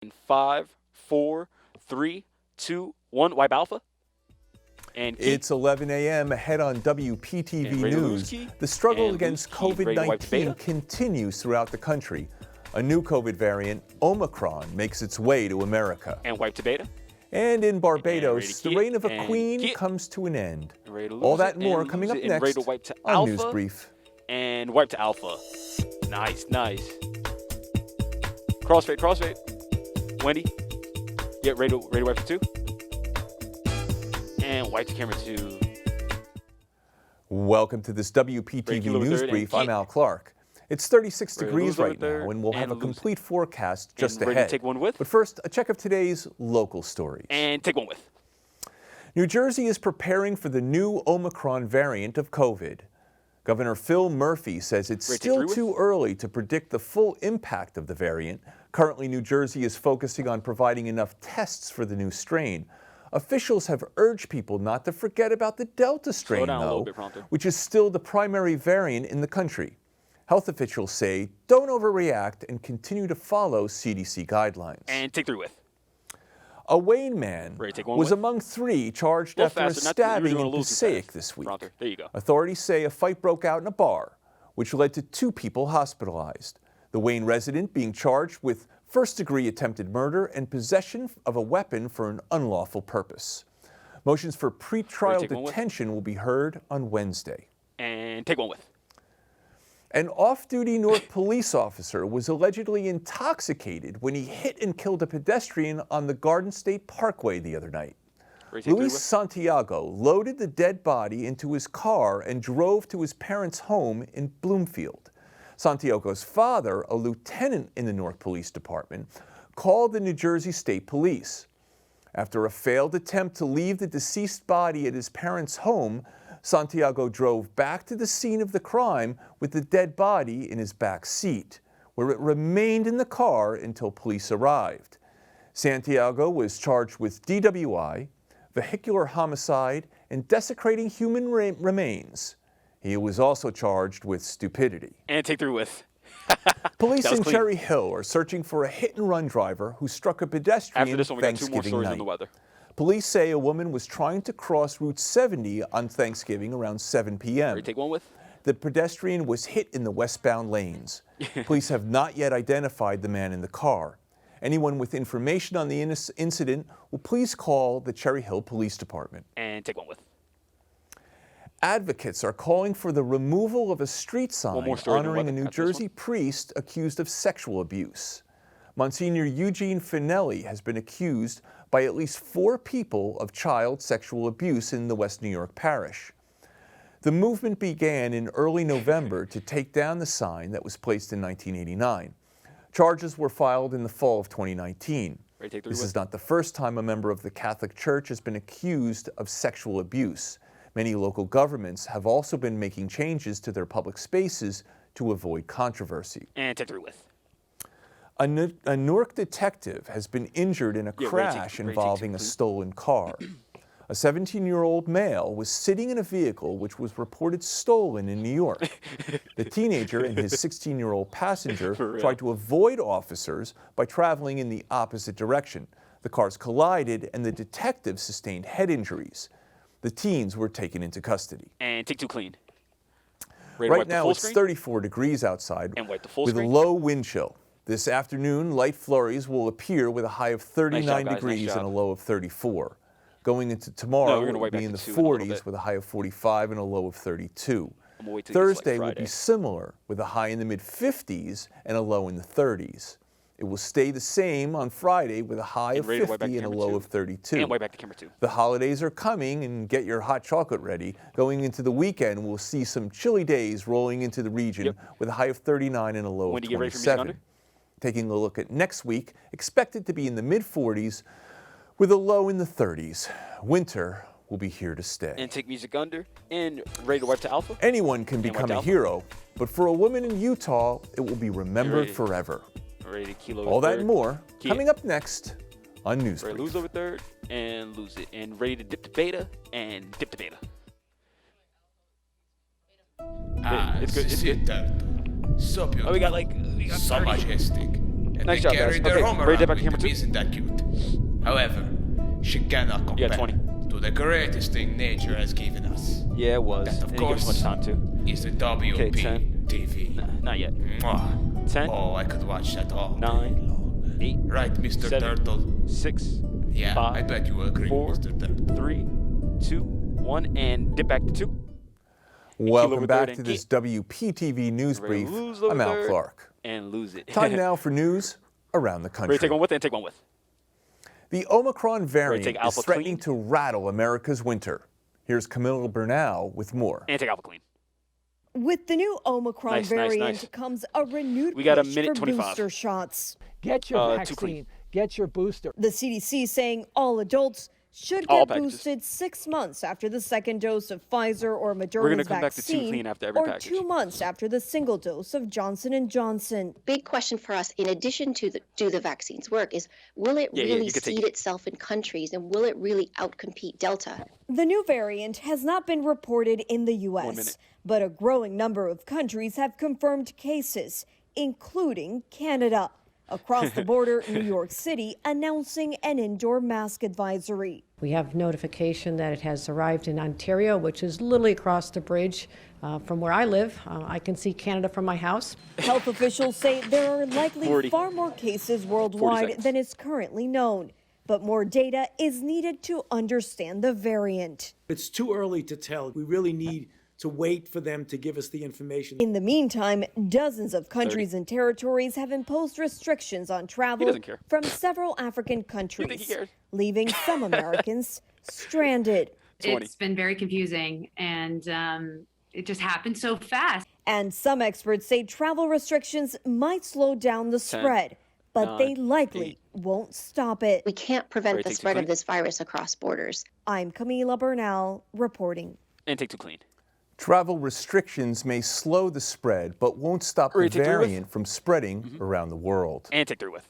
In 5, 4, 3, 2, 1. Wipe Alpha. And key. It's 11 a.m. ahead on WPTV News. The struggle against COVID-19 continues throughout the country. A new COVID variant, Omicron, makes its way to America. And wipe to beta. And in Barbados, the reign of a queen comes to an end. All that and more coming up next on Newsbrief. And wipe to Alpha. Nice, nice. Crossfade, crossfade. Wendy, get ready to wipe to 2. And wipe to camera 2. Welcome to this WPTV Newsbrief. I'm Al Clark. It's 36 degrees right now, and we'll have a complete forecast just ahead. Take one with. But first, a check of today's local stories. And take one with. New Jersey is preparing for the new Omicron variant of COVID. Governor Phil Murphy says it's still too early to predict the full impact of the variant. Currently, New Jersey is focusing on providing enough tests for the new strain. Officials have urged people not to forget about the Delta strain, though, which is still the primary variant in the country. Health officials say don't overreact and continue to follow CDC guidelines. And take 3 with. A Wayne man was among 3 charged after a stabbing in Passaic this week. There you go. Authorities say a fight broke out in a bar, which led to 2 people hospitalized. The Wayne resident being charged with first-degree attempted murder and possession of a weapon for an unlawful purpose. Motions for pretrial detention will be heard on Wednesday. And take one with. An off-duty Newark police officer was allegedly intoxicated when he hit and killed a pedestrian on the Garden State Parkway the other night. Luis Santiago loaded the dead body into his car and drove to his parents' home in Bloomfield. Santiago's father, a lieutenant in the Newark Police Department, called the New Jersey State Police. After a failed attempt to leave the deceased body at his parents' home, Santiago drove back to the scene of the crime with the dead body in his back seat, where it remained in the car until police arrived. Santiago was charged with DWI, vehicular homicide, and desecrating human remains. He was also charged with stupidity. And take 3 with. Police in Cherry Hill are searching for a hit-and-run driver who struck a pedestrian After this one, we got 2 more stories on the weather. Police say a woman was trying to cross Route 70 on Thanksgiving around 7 p.m. Ready to take one with? The pedestrian was hit in the westbound lanes. Police have not yet identified the man in the car. Anyone with information on the incident will please call the Cherry Hill Police Department. And take one with. Advocates are calling for the removal of a street sign honoring a New Jersey priest accused of sexual abuse. Monsignor Eugene Finelli has been accused by at least 4 people of child sexual abuse in the West New York parish. The movement began in early November to take down the sign that was placed in 1989. Charges were filed in the fall of 2019. This is not the first time a member of the Catholic Church has been accused of sexual abuse. Many local governments have also been making changes to their public spaces to avoid controversy. And take 3 with. A Newark detective has been injured in a crash involving a stolen car. A 17-year-old male was sitting in a vehicle which was reported stolen in New York. The teenager and his 16-year-old passenger tried to avoid officers by traveling in the opposite direction. The cars collided and the detective sustained head injuries. The teens were taken into custody. And take 2 clean. Right now it's 34 degrees outside with a low wind chill. This afternoon, light flurries will appear with a high of 39 degrees and a low of 34. Going into tomorrow, we'll be in the 40s with a high of 45 and a low of 32. Thursday will be similar with a high in the mid-50s and a low in the 30s. It will stay the same on Friday with a high of 50 and a low of 32. And way back to camera 2. The holidays are coming, and get your hot chocolate ready. Going into the weekend, we'll see some chilly days rolling into the region with a high of 39 and a low of 27. Taking a look at next week, expected to be in the mid-40s with a low in the 30s. Winter will be here to stay. And take music under and ready to wipe to Alpha. Anyone can become a hero, but for a woman in Utah, it will be remembered forever. All that and more coming up next on Newsbrief. Ready to lose over third and lose it. And ready to dip to beta and dip to beta. It's good. Oh, we got so majestic. and Nice they job, carry guys. their Okay, home ready to around get back with to camera them. two? Isn't that cute? However, she cannot compare 20. to the greatest thing nature has given us. Yeah, it was. That, of Didn't give us course, much time to. is the WP Okay, 10. TV. Not yet. Mwah. 10. Oh, I could watch that all day 9, long. 8, Right, Mr. 7, Turtle? 6, Yeah, 5, I bet you agree, 4, Mr. Turtle. 3, 2, 1, and dip back to 2. Welcome back to this WPTV News Brief. I'm Al Clark. And lose it. Time now for news around the country. Ready to take one with and take one with. The Omicron variant take is Alpha threatening Clean? to rattle America's winter. Here's Camilla Bernal with more. And take Alpha Clean. With the new Omicron variant comes a renewed We got a push minute for 25. booster shots. Get your Too clean. vaccine. Get your booster. The CDC saying all adults should All get packages. boosted 6 months after the second dose of Pfizer or gonna Moderna's come back to Too vaccine, Clean after every or package. 2 months after the single dose of Johnson & Johnson. Big question for us, in addition to do the vaccines work, is will it really you could take seed it. itself in countries, and will it really outcompete Delta? The new variant has not been reported in the 1 U.S., minute. but a growing number of countries have confirmed cases, including Canada. Across the border, New York City announcing an indoor mask advisory. We have notification that it has arrived in Ontario, which is literally across the bridge from where I live. I can see Canada from my house. Health officials say there are likely 40. far more cases worldwide seconds. than is currently known. But more data is needed to understand the variant. It's too early to tell. We really need to wait for them to give us the information. In the meantime, dozens of countries and territories have imposed restrictions on travel doesn't care. from several African think he countries, cares? leaving some Americans stranded. 20. It's been very confusing, and it just happened so fast. And some experts say travel restrictions might slow down the spread, but they 9, likely 8. won't stop it. We can't prevent Ready to the take spread Too of this virus across borders. I'm Camila Bernal reporting. And take Too Clean. Travel restrictions may slow the spread, but won't stop the Ready to take 3 with? variant from spreading around the world. And take 3 with.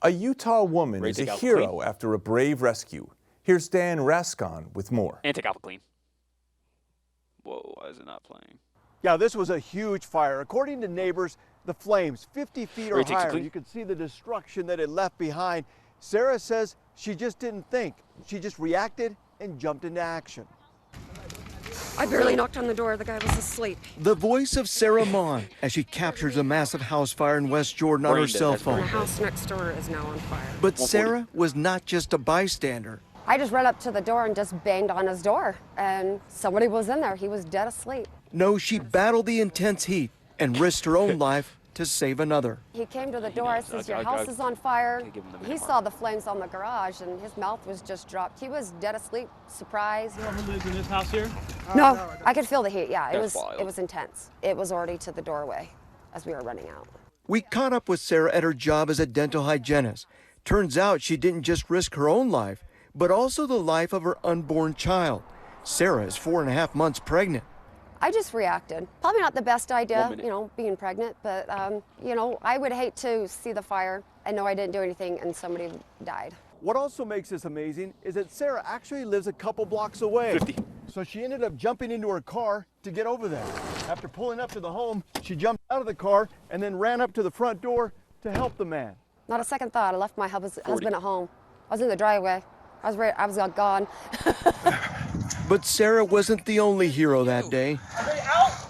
A Utah woman Ready is to a take Alpha hero Clean? after a brave rescue. Here's Dan Rascon with more. And take Alpha Clean. Whoa, why is it not playing? Yeah, this was a huge fire. According to neighbors, the flames 50 feet or Ready to take Too higher. Clean? You can see the destruction that it left behind. Sarah says she just didn't think. She just reacted and jumped into action. I barely knocked on the door. The guy was asleep. The voice of Sarah Mon as she captures a massive house fire in West Jordan on her cell phone. The house next door is now on fire. But Sarah was not just a bystander. I just ran up to the door and just banged on his door, and somebody was in there. He was dead asleep. No, she battled the intense heat and risked her own life to save another. He came to the door. I says, "Your house is on fire." give him the He minute saw the flames on the garage, and his mouth was just dropped. He was dead asleep, surprised. Who lives in this house here? No, I could feel the heat. Yeah, That's wild. it was intense. It was already to the doorway as we were running out. We caught up with Sarah at her job as a dental hygienist. Turns out she didn't just risk her own life, but also the life of her unborn child. Sarah is 4.5 months pregnant. I just reacted. Probably not the best 1 idea, minute. being pregnant, but, I would hate to see the fire and know I didn't do anything and somebody died. What also makes this amazing is that Sarah actually lives a couple blocks away. 50. So she ended up jumping into her car to get over there. After pulling up to the home, she jumped out of the car and then ran up to the front door to help the man. Not a second thought. I left my husband at home. I was in the driveway. I was gone. But Sarah wasn't the only hero that day.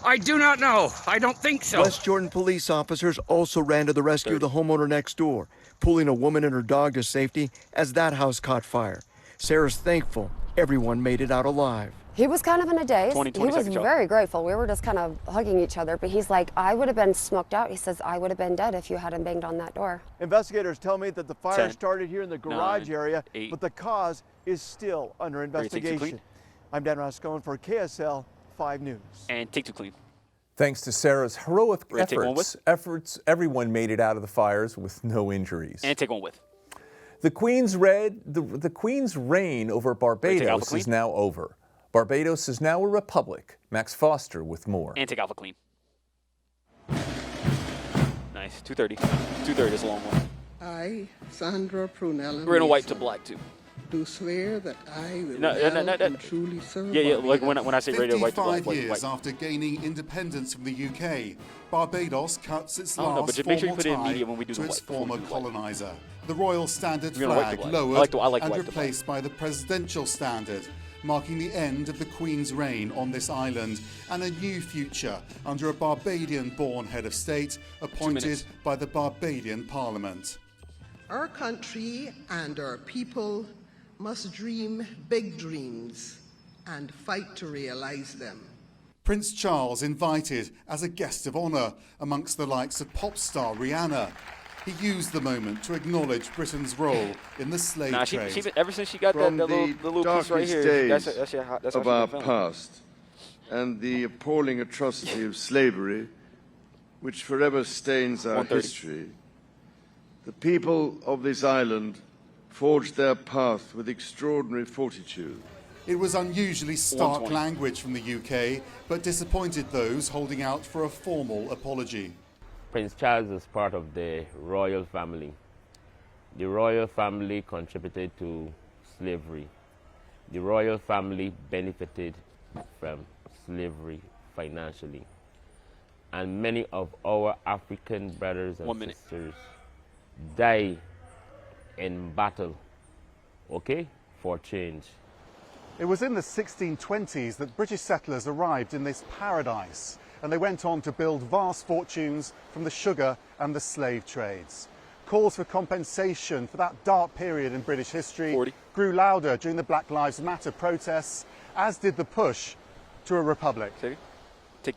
I do not know. I don't think so. West Jordan police officers also ran to the rescue of the homeowner next door, pulling a woman and her dog to safety as that house caught fire. Sarah's thankful everyone made it out alive. He was kind of in a daze. 20 He was seconds, y'all. very grateful. We were just kind of hugging each other, but he's like, I would have been smoked out. He says, I would have been dead if you hadn't banged on that door. Investigators tell me that the fire 10, started here in the garage 9, area, 8. but the cause is still under Ready to take Too Clean? investigation. I'm Dan Rascon for KSL 5 News. And take Too Clean. Thanks to Sarah's heroic Ready to take one efforts, everyone made it out of the fires with no injuries. And take 1 with. The Queen's reign over Alpha Barbados Clean? is now over. Barbados is now a republic. Max Foster with more. And take Alpha Clean. Nice. 230. 230 is a long one. I, Sandra Prunella. We're going to white to black, too. do swear that I will No, and truly serve Yeah, like when I say radio, white to black. 55 years after gaining independence from the UK, Barbados cuts its I don't know, last but just make sure you formal put it in tie media when we do to the its white, before we former do the white. coloniser. The royal standard We're gonna white flag to black. lowered I like and white to black. replaced by the presidential standard, marking the end of the Queen's reign on this island and a new future under a Barbadian-born head of state appointed by the Barbadian Parliament. Our country and our people must dream big dreams and fight to realize them. Prince Charles invited as a guest of honour amongst the likes of pop star Rihanna. He used the moment to acknowledge Britain's role in the slave trade. Ever since she got From that the little piece right here, days that's how of she our been feeling. past and the appalling atrocity of slavery, which forever stains our 130. history, the people of this island forged their path with extraordinary fortitude. It was unusually stark 120. language from the UK, but disappointed those holding out for a formal apology. Prince Charles is part of the royal family. The royal family contributed to slavery. The royal family benefited from slavery financially. And many of our African brothers and sisters die in battle, okay, for change. It was in the 1620s that British settlers arrived in this paradise, and they went on to build vast fortunes from the sugar and the slave trades. Calls for compensation for that dark period in British history grew louder during the Black Lives Matter protests, as did the push to a republic.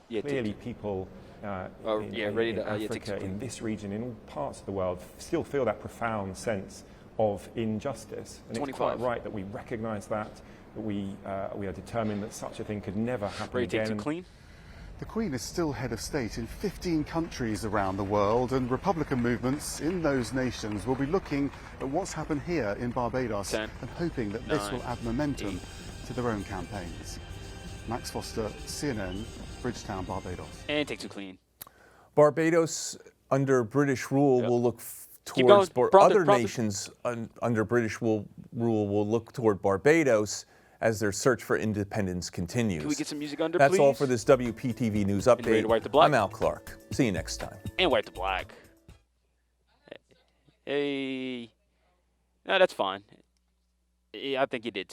Clearly people in Africa, in this region, in all parts of the world, still feel that profound sense of injustice. And it's quite right that we recognise that we are determined that such a thing could never happen again. The Queen is still head of state in 15 countries around the world, and Republican movements in those nations will be looking at what's happened here in Barbados and hoping that this will add momentum to their own campaigns. Max Foster, CNN, Bridgetown, Barbados. And take two clean. Barbados under British rule will look towards other nations under British rule will look toward Barbados as their search for independence continues. Can we get some music under, That's please? all for this WPTV News Update. Ready to wipe the black? I'm Al Clark. See you next time. And white to black. Hey. No, that's fine. I think you did too.